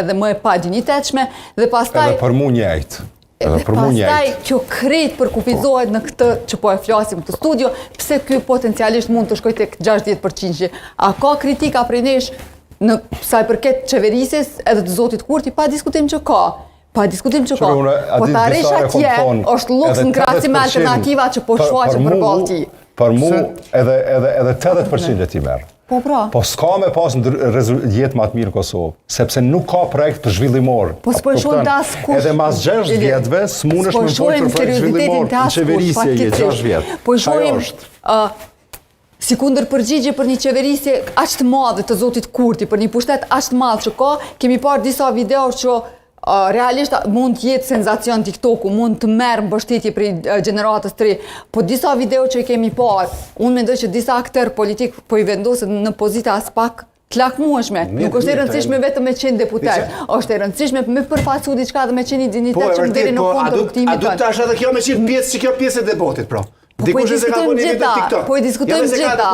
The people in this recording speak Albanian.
edhe më e pa dinjitetshme dhe pastaj edhe për mu njëjtë. Dhe pastaj kjo krejt përkufizohet në këtë që po e flasim të studio, pse ky potencialisht mund të shkojë tek 60%. A ka kritika prej nesh në sa i përket qeverisjes edhe të zotit Kurti? Pa diskutim që ka. Pa diskutim që ka. Po të arrish atje është luks në krahasim me alternativa që po shfaqen përballë ti. Për mu edhe 80% e ti merë. Po pra. Po s'ka me pas jetë më të mirë në Kosovë, sepse nuk ka projekt për zhvillimor. Po s'po shohim të askush. Edhe mas 6 vjetëve s'mundesh me folë për projekt zhvillimor në qeverisje je 6 vjetë. Po shohim si kundër përgjigje për një qeverisje aq të madhe të zotit Kurti, për një pushtet aq të madh që ka, kemi parë disa video që realisht mund të jetë senzacion TikToku, mund të merë mbështetje prej gjeneratës të ri, po disa video që i kemi parë, unë mendoj që disa akter politik po i vendosen në pozita as pak të lakmueshme. Nuk është e rëndësishme vetëm me qenë deputet, është e rëndësishme me përfaqësu diçka dhe me qenë një dinjitet që më deri në fund të rrugtimit. A du të tash edhe kjo me qenë pjesë që kjo pjesë e debatit, pra? Po i diskutojmë gjitha,